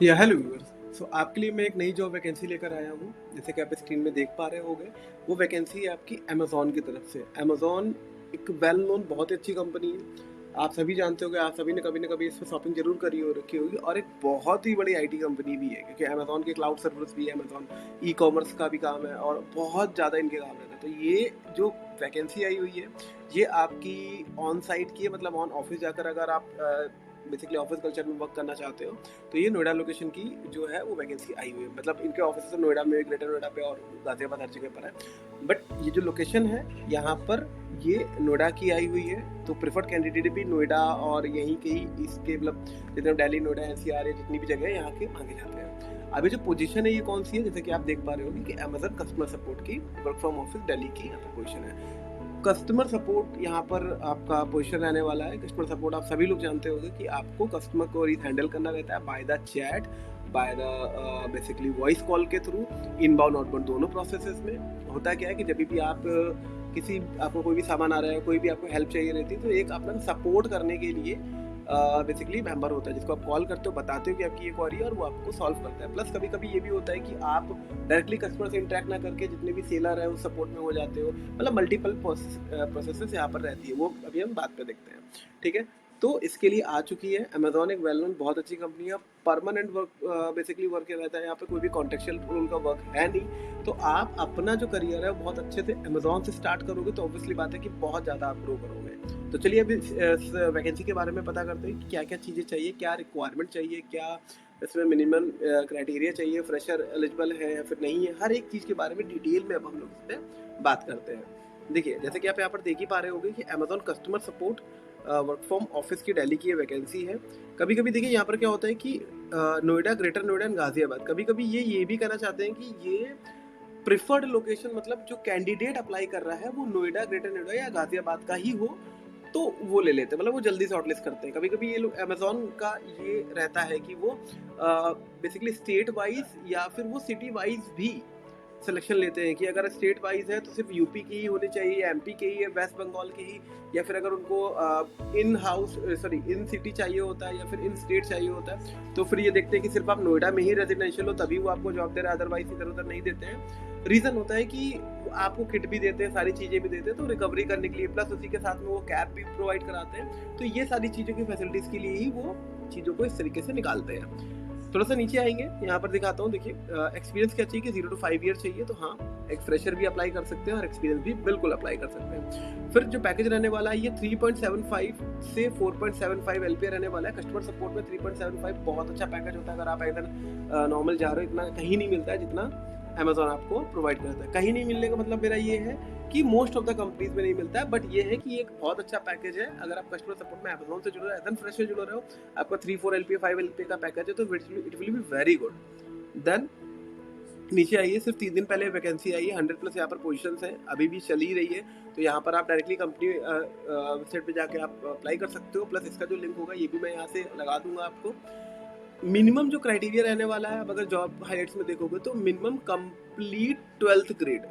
या hello viewers. सो आपके लिए मैं एक नई जॉब वैकेंसी लेकर आया हूँ। जैसे कि आप स्क्रीन में देख पा रहे होंगे, वो वैकेंसी है आपकी अमेज़ॉन की तरफ से। अमेज़ॉन एक वेल नोन बहुत ही अच्छी कंपनी है। आप सभी जानते होंगे, आप सभी ने कभी ना कभी इस पे शॉपिंग ज़रूर करी हो रखी होगी, और एक बहुत ही बड़ी आईटी कंपनी भी है, क्योंकि अमेज़ॉन के क्लाउड सर्विस भी है, अमेज़ॉन ई-कॉमर्स का भी काम है और बहुत ज़्यादा इनके काम रहते हैं। तो ये जो वैकेंसी आई हुई है, ये आपकी ऑन साइट की है, मतलब ऑन ऑफिस जाकर अगर आप बेसिकली ऑफिस कल्चर में वर्क करना चाहते हो, तो ये नोएडा लोकेशन की जो है वो वैकेंसी आई हुई है। मतलब इनके ऑफिस तो नोएडा में, ग्रेटर नोएडा पे और गाजियाबाद हर जगह पर है। बट ये जो लोकेशन है यहाँ पर, ये नोएडा की आई हुई है। तो प्रेफर्ड कैंडिडेट भी नोएडा और यहीं के ही इसके मतलब जितने दिल्ली, नोएडा, एनसीआर या जितनी भी जगह है यहाँ के मांगे जाते हैं। अभी जो पोजीशन है ये कौन सी है, जैसे कि आप देख पा रहे होंगे कि अमेजन कस्टमर सपोर्ट की वर्क फ्रॉम ऑफिस दिल्ली की यहाँ पर पोजीशन है। कस्टमर सपोर्ट यहाँ पर आपका पोजीशन रहने वाला है। कस्टमर सपोर्ट आप सभी लोग जानते होंगे कि आपको कस्टमर को हैंडल करना रहता है by the chat, by the basically voice call के थ्रू, इनबाउंड आउटबाउंड दोनों प्रोसेसेस में। होता क्या है कि जब भी आप किसी आपको कोई भी सामान आ रहा है, कोई भी आपको हेल्प चाहिए रहती है, तो एक अपना सपोर्ट करने के लिए बेसिकली मेंबर होता है जिसको आप कॉल करते हो, बताते हो कि आपकी ये क्वेरी है और वो आपको सॉल्व करता है। प्लस कभी कभी ये भी होता है कि आप डायरेक्टली कस्टमर से इंटरेक्ट ना करके जितने भी सेलर है उस सपोर्ट में हो जाते हो। मतलब मल्टीपल प्रोसेसेस यहाँ पर रहती है, वो अभी हम बात पे देखते हैं। ठीक है, तो इसके लिए आ चुकी है अमेजोन, एक वेल नोन बहुत अच्छी कंपनी है। परमानेंट वर्क बेसिकली वर्क रहता है यहाँ पे, कोई भी कॉन्ट्रेक्चुअल उनका वर्क है नहीं। तो आप अपना जो करियर है बहुत अच्छे से अमेजोन से स्टार्ट करोगे, तो ऑब्वियसली बात है कि बहुत ज़्यादा आप ग्रो करोगे। तो चलिए अभी इस वैकेंसी के बारे में पता करते हैं कि क्या क्या चीज़ें चाहिए, क्या रिक्वायरमेंट चाहिए, क्या इसमें मिनिमम क्राइटेरिया चाहिए, फ्रेशर एलिजिबल है या फिर नहीं है। हर एक चीज़ के बारे में डिटेल में अब हम लोग इस पर बात करते हैं। देखिए, जैसे कि आप यहाँ पर देख ही पा रहे होंगे कि Amazon customer support work from office की दिल्ली की ये वैकेंसी है। कभी कभी देखिए यहाँ पर क्या होता है कि नोएडा, ग्रेटर नोएडा एंड गाजियाबाद, कभी कभी ये भी कहना चाहते हैं कि ये प्रिफर्ड लोकेशन, मतलब जो कैंडिडेट अप्लाई कर रहा है वो नोएडा, ग्रेटर नोएडा या गाजियाबाद का ही हो, तो वो ले लेते हैं। मतलब वो जल्दी शॉर्टलिस्ट करते हैं। कभी कभी ये लोग अमेजोन का ये रहता है कि वो बेसिकली स्टेट वाइज या फिर वो सिटी वाइज भी सिलेक्शन लेते हैं कि अगर स्टेट वाइज है तो सिर्फ यूपी की ही होनी चाहिए, या एमपी के ही, या वेस्ट बंगाल की ही, या फिर अगर उनको in house sorry in city चाहिए होता है या फिर इन स्टेट चाहिए होता है, तो फिर ये देखते हैं कि सिर्फ आप नोएडा में ही रेजिडेंशियल हो तभी वो आपको जॉब दे रहे हैं, अदरवाइज इधर उधर नहीं देते हैं। रीज़न होता है कि आपको किट भी देते हैं, सारी चीज़ें भी देते हैं, तो रिकवरी करने के लिए, प्लस उसी के साथ में वो कैब भी प्रोवाइड कराते हैं। तो ये सारी चीज़ों की फैसिलिटीज़ के लिए ही वो चीज़ों को इस तरीके से निकालते हैं। थोड़ा सा नीचे आएंगे, यहाँ पर दिखाता हूँ। देखिए, एक्सपीरियंस क्या चाहिए कि 0 to 5 ईयर चाहिए, तो हाँ, एक फ्रेशर भी अप्लाई कर सकते हैं और एक्सपीरियंस भी बिल्कुल अप्लाई कर सकते हैं। फिर जो पैकेज रहने वाला है, ये 3.75 से 4.75 एलपीए रहने वाला है। कस्टमर सपोर्ट में 3.75 बहुत अच्छा पैकेज होता है। अगर आप इधर नॉर्मल जा रहे हो, इतना कहीं नहीं मिलता है जितना अमेजोन आपको प्रोवाइड करता है। कहीं नहीं मिलने का मतलब मेरा ये है कि मोस्ट ऑफ द कंपनीज में नहीं मिलता है, बट ये है कि एक बहुत अच्छा पैकेज है। अगर आप कस्टमर सपोर्ट में अमेजोन से जुड़ रहे हो, एज फ्रेश से जुड़ रहे हो, आपका 3-4 एलपीए 5 एलपीए का पैकेज है, तो it will be very good. Then नीचे आइए, सिर्फ 3 दिन पहले वैकेंसी आई है, 100+ यहाँ पर पोजीशंस हैं, अभी भी चल ही रही है। तो यहाँ पर आप डायरेक्टली कंपनी वेबसाइट पे जाके आप अप्लाई कर सकते हो। प्लस इसका जो लिंक होगा ये भी मैं यहाँ से लगा दूंगा आपको। मिनिमम जो क्राइटेरिया रहने वाला है, अब अगर जॉब हाइलाइट्स में देखोगे तो मिनिमम कंप्लीट 12th ग्रेड।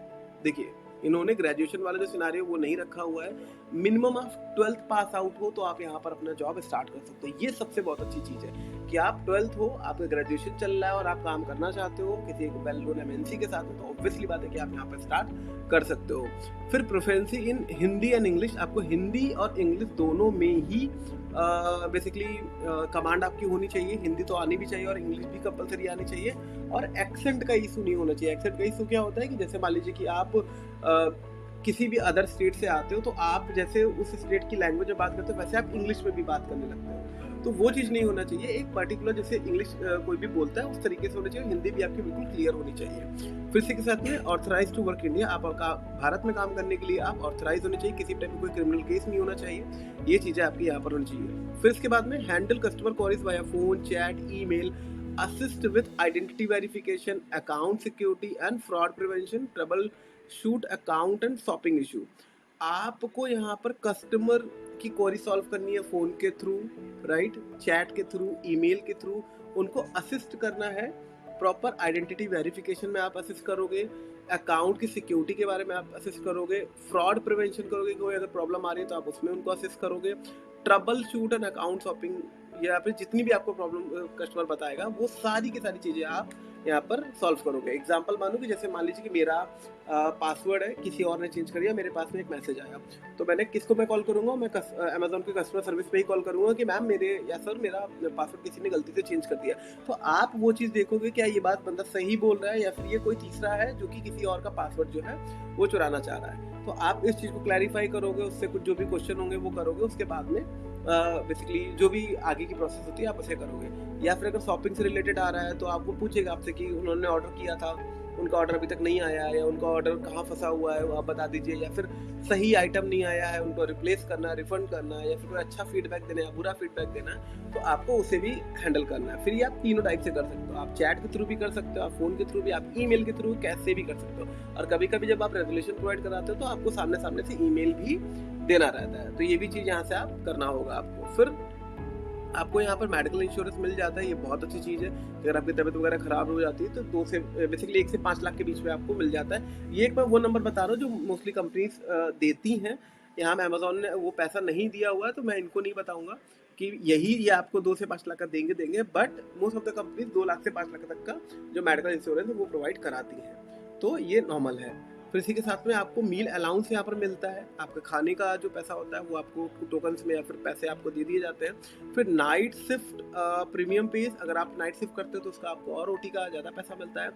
देखिए, इन्होंने ग्रेजुएशन वाला जो सिनारियो वो नहीं रखा हुआ है। मिनिमम आप 12th पास आउट हो तो आप यहाँ पर अपना जॉब स्टार्ट कर सकते हो। ये सबसे बहुत अच्छी चीज़ है कि आप 12th हो, आपका ग्रेजुएशन चल रहा है और आप काम करना चाहते हो किसी एक वेल नोन एमएनसी के साथ, तो ऑब्वियसली बात है कि आप यहाँ पर स्टार्ट कर सकते हो। फिर प्रेफरेंसी इन हिंदी एंड इंग्लिश, आपको हिंदी और इंग्लिश दोनों में ही बेसिकली कमांड आपकी होनी चाहिए। हिंदी तो आनी भी चाहिए और इंग्लिश भी कंपलसरी आनी चाहिए। और एक्सेंट का इशू नहीं होना चाहिए। एक्सेंट का इशू क्या होता है कि जैसे मान लीजिए कि आप किसी भी अदर स्टेट से आते हो, तो आप जैसे उस स्टेट की लैंग्वेज में बात करते हो वैसे आप इंग्लिश में भी बात करने लगते हो, तो वो चीज़ नहीं होना चाहिए। एक पर्टिकुलर जैसे इंग्लिश कोई भी बोलता है उस तरीके से होना चाहिए। हिंदी भी आपकी बिल्कुल क्लियर होनी चाहिए। फिर इसी के साथ में ऑथराइज टू वर्क इंडिया, आप भारत में काम करने के लिए आप ऑथराइज होने चाहिए। किसी टाइप का कोई क्रिमिनल केस नहीं होना चाहिए। ये चीज़ें आपकी यहाँ पर होनी चाहिए। फिर इसके बाद में handle customer queries via phone, chat, email, assist with identity verification, account security and fraud prevention, trouble shoot account and shopping issue. आपको यहाँ पर कस्टमर की क्वेरी सॉल्व करनी है फ़ोन के थ्रू, राइट, चैट के थ्रू, ईमेल के through, उनको असिस्ट करना है। प्रॉपर आइडेंटिटी वेरिफिकेशन में आप असिस्ट करोगे, अकाउंट की सिक्योरिटी के बारे में आप असिस्ट करोगे, फ्रॉड प्रिवेंशन करोगे, कोई अगर प्रॉब्लम आ रही है तो आप उसमें उनको असिस्ट करोगे, trouble shoot and account shopping या फिर जितनी भी आपको प्रॉब्लम कस्टमर बताएगा वो सारी की सारी चीज़ें आप यहाँ पर सॉल्व करोगे। एग्जांपल मानो कि जैसे मान लीजिए कि मेरा पासवर्ड है, किसी और ने चेंज कर दिया, मेरे पास में एक मैसेज आया, तो मैंने किसको मैं कॉल करूँगा, मैं अमेजोन के कस्टमर सर्विस पे ही कॉल करूँगा कि मैम मेरे या सर मेरा पासवर्ड किसी ने गलती से चेंज कर दिया। तो आप वो चीज़ देखोगे क्या ये बात बंदा सही बोल रहा है या फिर ये कोई तीसरा है जो कि किसी और का पासवर्ड जो है वो चुराना चाह रहा है। तो आप इस चीज़ को क्लैरिफाई करोगे, उससे कुछ जो भी क्वेश्चन होंगे वो करोगे, उसके बाद में बेसिकली जो भी आगे की प्रोसेस होती है आप उसे करोगे। या फिर अगर शॉपिंग से रिलेटेड आ रहा है तो आप वो पूछेगा आपसे कि उन्होंने ऑर्डर किया था, उनका ऑर्डर अभी तक नहीं आया है, या उनका ऑर्डर कहाँ फंसा हुआ है वो आप बता दीजिए, या फिर सही आइटम नहीं आया है, उनको रिप्लेस करना है, रिफंड करना है, या फिर कोई अच्छा फीडबैक देना है, बुरा फीडबैक देना है, तो आपको उसे भी हैंडल करना है। फिर ये आप तीनों टाइप से कर सकते हो, आप चैट के थ्रू भी कर सकते हो, आप फ़ोन के थ्रू भी, आप ईमेल के थ्रू कैसे भी कर सकते हो। और कभी कभी जब आप रेजोल्यूशन प्रोवाइड कराते हो तो आपको सामने सामने से ईमेल भी देना रहता है, तो ये भी चीज़ यहाँ से आप करना होगा आपको। फिर आपको यहाँ पर मेडिकल इंश्योरेंस मिल जाता है, ये बहुत अच्छी चीज़ है। अगर आपकी तबीयत वगैरह खराब हो जाती है तो 2 से बेसिकली 1 से 5 लाख के बीच में आपको मिल जाता है। ये एक मैं वो नंबर बता रहा हूँ जो मोस्टली कंपनीज देती हैं। यहाँ में अमेज़न ने वो पैसा नहीं दिया हुआ है तो मैं इनको नहीं बताऊँगा कि यही ये आपको 2 से 5 लाख का देंगे, but most of the companies 2 lakh से 5 लाख तक का जो मेडिकल इंश्योरेंस है वो प्रोवाइड कराती हैं। तो ये नॉर्मल है। फिर इसी के साथ में आपको मील अलाउंस यहाँ पर मिलता है, आपके खाने का जो पैसा होता है वो आपको टोकन्स में या फिर पैसे आपको दे दिए जाते हैं। फिर नाइट शिफ्ट प्रीमियम पेज, अगर आप नाइट शिफ्ट करते हो तो उसका आपको और ओटी का ज़्यादा पैसा मिलता है।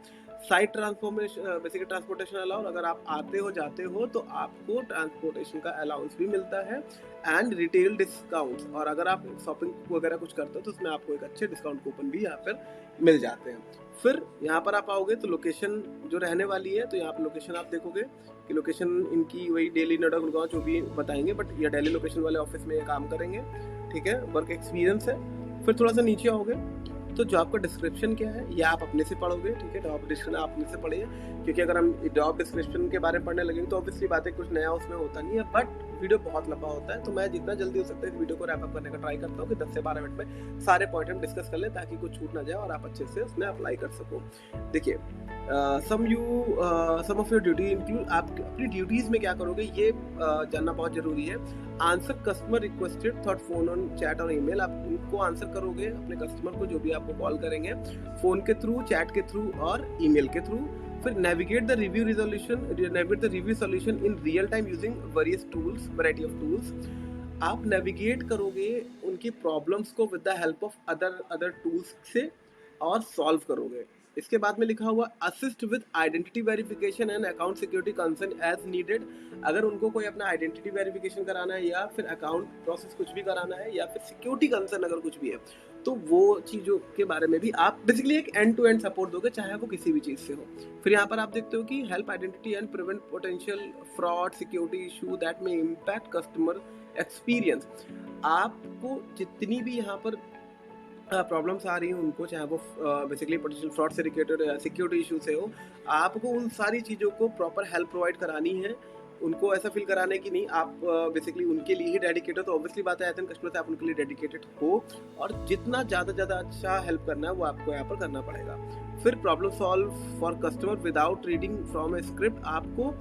Site transformation basically transportation allowance, अगर आप आते हो जाते हो तो आपको ट्रांसपोर्टेशन का अलाउंस भी मिलता है। एंड रिटेल डिस्काउंट्स, और अगर आप शॉपिंग वगैरह कुछ करते हो तो उसमें आपको एक अच्छे डिस्काउंट कूपन भी यहाँ पर मिल जाते हैं। फिर यहाँ पर आप आओगे तो लोकेशन जो रहने वाली है, तो यहाँ पर लोकेशन आप देखोगे कि लोकेशन इनकी वही दिल्ली, नोएडा, गुड़गांव जो भी बताएंगे, बट ये दिल्ली लोकेशन वाले ऑफिस में ये काम करेंगे, ठीक है। वर्क एक्सपीरियंस है। फिर थोड़ा सा नीचे आओगे तो जॉब का डिस्क्रिप्शन क्या है ये आप अपने से पढ़ोगे, ठीक है। जॉब डिस्क्रिप्शन आप अपने से पढ़िए, क्योंकि अगर हम जॉब डिस्क्रिप्शन के बारे में पढ़ने लगेंगे तो ऑब्वियसली बात है कुछ नया उसमें होता नहीं है, बट वीडियो बहुत लंबा होता है, तो मैं जितना जल्दी हो सकता है इस वीडियो को रैप अप करने का ट्राई करता हूँ कि 10 से 12 मिनट में सारे पॉइंट हम डिस्कस कर लें ताकि कुछ छूट ना जाए और आप अच्छे से उसमें अप्लाई कर सको। देखिए, सम ऑफ योर ड्यूटी इंक्लूड, आप अपनी ड्यूटीज में क्या करोगे ये जानना बहुत जरूरी है। Answer customer requested thought phone on chat और ईमेल, आप उनको आंसर करोगे अपने कस्टमर को जो भी आपको कॉल करेंगे, फोन के थ्रू, चैट के थ्रू और ईमेल के थ्रू। फिर navigate the review solution in real time using various tools, variety of tools. आप नेविगेट करोगे उनकी प्रॉब्लम्स को with the help of other tools से और सॉल्व करोगे। इसके बाद में लिखा हुआ assist with identity verification and account security concern as needed. अगर उनको कोई अपना आइडेंटिटी वेरिफिकेशन कराना है या फिर अकाउंट प्रोसेस कुछ भी कराना है या फिर सिक्योरिटी कंसर्न अगर कुछ भी है, तो वो चीज़ों के बारे में भी आप बेसिकली एक एंड टू एंड सपोर्ट दोगे, चाहे वो किसी भी चीज़ से हो। फिर यहाँ पर आप देखते हो कि help identity and prevent potential fraud, security issue that में इम्पैक्ट कस्टमर एक्सपीरियंस। आपको जितनी भी यहाँ पर प्रॉब्लम्स आ रही हैं उनको, चाहे वो बेसिकली पोटेंशियल फ्रॉड से रिलेटेड या सिक्योरिटी इशू से हो, आपको उन सारी चीज़ों को प्रॉपर हेल्प प्रोवाइड करानी है। उनको ऐसा फील कराने की नहीं, आप बेसिकली उनके लिए ही डेडिकेटेड हो, तो ऑब्वियसली बात है एज एन कस्टमर से आप उनके लिए डेडिकेटेड हो, और जितना ज़्यादा अच्छा हेल्प करना है वो आपको यहाँ पर करना पड़ेगा। फिर problem solve for customer without reading from A script. आपको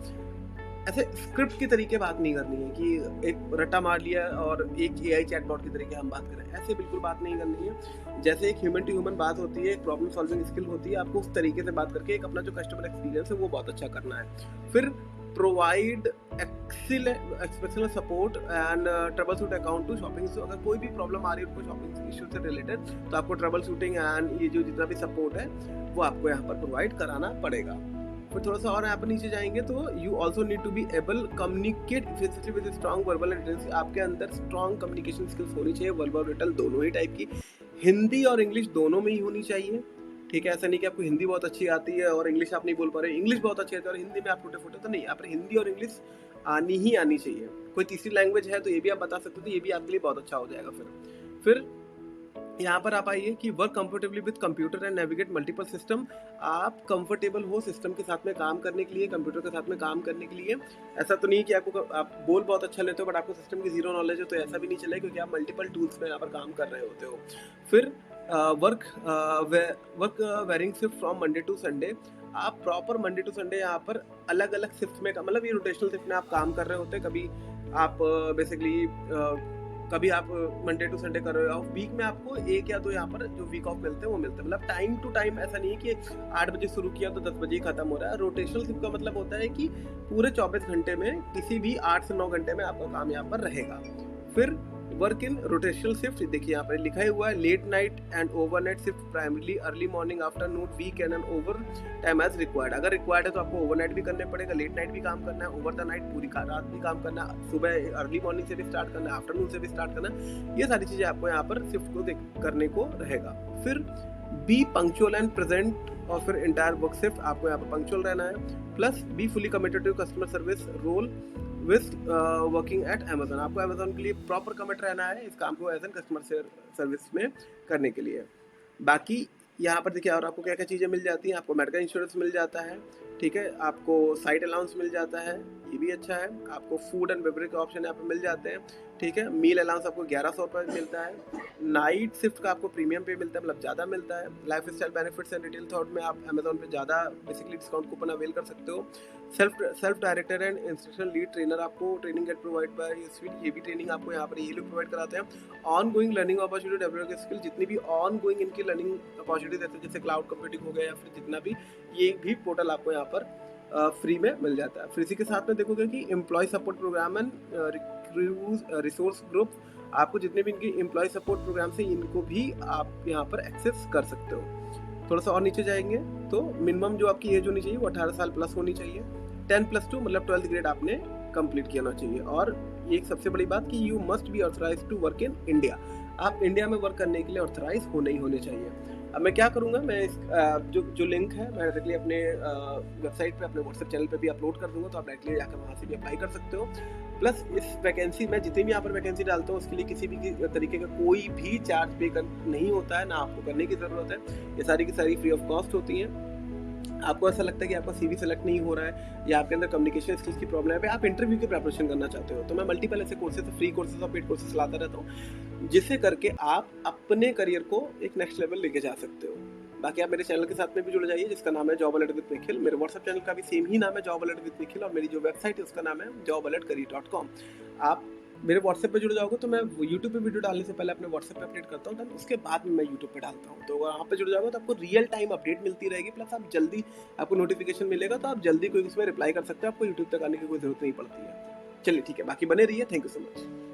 ऐसे स्क्रिप्ट की तरीके बात नहीं करनी है कि एक रट्टा मार लिया और एक एआई चैटबॉट की तरीके हम बात करें, ऐसे बिल्कुल बात नहीं करनी है। जैसे एक ह्यूमन टू ह्यूमन बात होती है, एक प्रॉब्लम सॉल्विंग स्किल होती है, आपको उस तरीके से बात करके एक अपना जो कस्टमर एक्सपीरियंस है वो बहुत अच्छा करना है। फिर provide excellent support and troubleshoot account to shopping. तो अगर कोई भी प्रॉब्लम आ रही है उनको शॉपिंग इशू से रिलेटेड, तो आपको ट्रबल शूटिंग एंड ये जो जितना भी सपोर्ट है वो आपको यहाँ पर प्रोवाइड कराना पड़ेगा। फिर थोड़ा सा और यहाँ पर नीचे जाएंगे तो you also need to be able communicate effectively with strong verbal and written. आपके अंदर स्ट्रॉन्ग कम्युनिकेशन स्किल्स होनी चाहिए, वर्बल और रिटन दोनों ही टाइप की, हिंदी और इंग्लिश दोनों में ही होनी चाहिए, ठीक है। ऐसा नहीं कि आपको हिंदी बहुत अच्छी आती है और इंग्लिश आप नहीं बोल पा रहे, इंग्लिश बहुत अच्छी आती है और हिंदी में आप टूटे फूटे, तो नहीं, यहाँ पर हिंदी और इंग्लिश आनी ही आनी चाहिए। कोई तीसरी लैंग्वेज है तो ये भी आप बता सकते हो, तो ये भी आपके लिए बहुत अच्छा हो जाएगा। फिर यहाँ पर आप आइए कि work comfortably with computer and navigate multiple system. आप कंफर्टेबल हो सिस्टम के साथ में काम करने के लिए, कंप्यूटर के साथ में काम करने के लिए। ऐसा तो नहीं कि आप बोल बहुत अच्छा लेते हो बट आपको सिस्टम की जीरो नॉलेज है, तो ऐसा भी नहीं चलेगा, क्योंकि आप मल्टीपल टूल्स में यहाँ पर काम कर रहे होते हो। फिर work varying shift from Monday to Sunday. आप प्रॉपर मंडे टू संडे यहाँ पर अलग अलग शिफ्ट में, मतलब ये रोटेशनल शिफ्ट में आप काम कर रहे होते हैं। कभी आप बेसिकली कभी आप मंडे टू संडे कर रहे हो, वीक में आपको 1 या 2 यहाँ पर जो वीक ऑफ मिलते हैं वो मिलते हैं। मतलब टाइम टू टाइम ऐसा नहीं है कि 8 बजे शुरू किया तो 10 बजे ही खत्म हो रहा है। रोटेशनल शिफ्ट का मतलब होता है कि पूरे 24 घंटे में किसी भी 8 से 9 घंटे में आपका काम यहाँ पर रहेगा। फिर वर्क इन रोटेशनल शिफ्ट, देखिए यहाँ पर लिखा ही हुआ है, late night and overnight shift, primarily early morning, afternoon, weekend and over time as required. अगर रिक्वायर्ड है तो आपको ओवरनाइट भी करने पड़ेगा, लेट नाइट भी काम करना है, ओवर द नाइट पूरी रात भी काम करना है, सुबह अर्ली मॉर्निंग से भी स्टार्ट करना है, आफ्टरनून से भी स्टार्ट करना है। ये सारी चीजें आपको यहाँ पर शिफ्ट को करने को रहेगा। फिर बी पंक्चुअल एंड प्रेजेंट, और फिर इंटायर वर्क शिफ्ट आपको यहाँ पर पंक्चुअल रहना है। Plus be fully committed to customer service role with working at Amazon, आपको अमेजन के लिए प्रॉपर कमिट रहना है इस काम को एज एन कस्टमर सर्विस में करने के लिए। बाकी यहाँ पर देखिए और आपको क्या क्या चीज़ें मिल जाती हैं, आपको मेडिकल इंश्योरेंस मिल जाता है, ठीक है, आपको साइट अलाउंस मिल जाता है, ये भी अच्छा है, आपको फूड एंड बेवरेज के ऑप्शन यहाँ पे मिल जाते हैं, ठीक है, मील अलाउंस आपको 1100 रुपये मिलता है, नाइट शिफ्ट का आपको प्रीमियम पे मिलता है, मतलब ज़्यादा मिलता है, life style benefits and retail thought में आप अमेजोन पे ज़्यादा बेसिकली डिस्काउंट कूपन अवेल कर सकते हो। Self director and instruction lead trainer, आपको training get provide by sweet, ये भी ट्रेनिंग आपको यहाँ पर ये लोग प्रोवाइड कराते हैं। On going learning opportunity develop skill, जितनी भी ऑन गोइंग इनकी लर्निंग अपॉर्चुनिटी रहती है जैसे क्लाउड कंप्यूटिंग हो गया या फिर जितना भी, ये भी पोर्टल आपको यहाँ पर फ्री में मिल जाता है। फिर इसी के साथ में देखोगे कि employ support program and resource group, आपको जितने भी इनके एम्प्लॉय सपोर्ट प्रोग्राम से इनको भी आप यहाँ पर एक्सेस कर सकते हो। थोड़ा सा और नीचे जाएंगे तो मिनिमम जो आपकी एज होनी चाहिए वो 18 साल प्लस होनी चाहिए, 10+2 मतलब 12th ग्रेड आपने कंप्लीट किया होना चाहिए। और एक सबसे बड़ी बात कि you must be authorise to work in India, आप इंडिया में वर्क करने के लिए ऑथराइज होने ही होने चाहिए। अब मैं क्या करूँगा, मैं इस जो लिंक है मैं डायरेक्टली अपने वेबसाइट पे अपने व्हाट्सएप चैनल पे भी अपलोड कर दूंगा, तो आप डायरेक्टली जाकर वहाँ से भी अप्लाई कर सकते हो। प्लस इस वैकेंसी में जितनी भी यहाँ पर वैकेंसी डालता हूँ उसके लिए किसी भी तरीके का कोई भी चार्ज पे नहीं होता है, ना आपको करने की ज़रूरत है, ये सारी की सारी फ्री ऑफ कॉस्ट होती हैं। आपको ऐसा लगता है कि आपका सीवी सेलेक्ट नहीं हो रहा है या आपके अंदर कम्युनिकेशन स्किल्स की प्रॉब्लम है, आप इंटरव्यू की प्रिपरेशन करना चाहते हो, तो मैं मल्टीपल ऐसे कोर्सेज, फ्री कोर्सेज और पेड कोर्सेज लाता रहता हूँ, जिससे करके आप अपने करियर को एक नेक्स्ट लेवल लेके जा सकते हो। बाकी आप मेरे चैनल के साथ में भी जुड़ जाइए जिसका नाम है जॉब अलर्ट विद निखिल, मेरे व्हाट्सएप चैनल का भी सेम ही नाम है जॉब अलर्ट विद निखिल, और मेरी जो वेबसाइट है उसका नाम है jobalertcareer.com। आप मेरे व्हाट्सएप पे जुड़ जाओगे तो मैं यूट्यूब पे वीडियो डालने से पहले अपने व्हाट्सएप पे अपडेट करता हूँ, उसके बाद में मैं यूट्यूब पे डालता हूँ, तो वहाँ पे जुड़ जाओगे तो आपको रियल टाइम अपडेट मिलती रहेगी, प्लस आप जल्दी आपको नोटिफिकेशन मिलेगा, तो आप जल्दी कोई उसमें रिप्लाई कर सकते हो, आपको यूट्यूब तक आने की कोई जरूरत नहीं पड़ती है। चलिए ठीक है, बाकी बने रहिए, थैंक यू सो मच।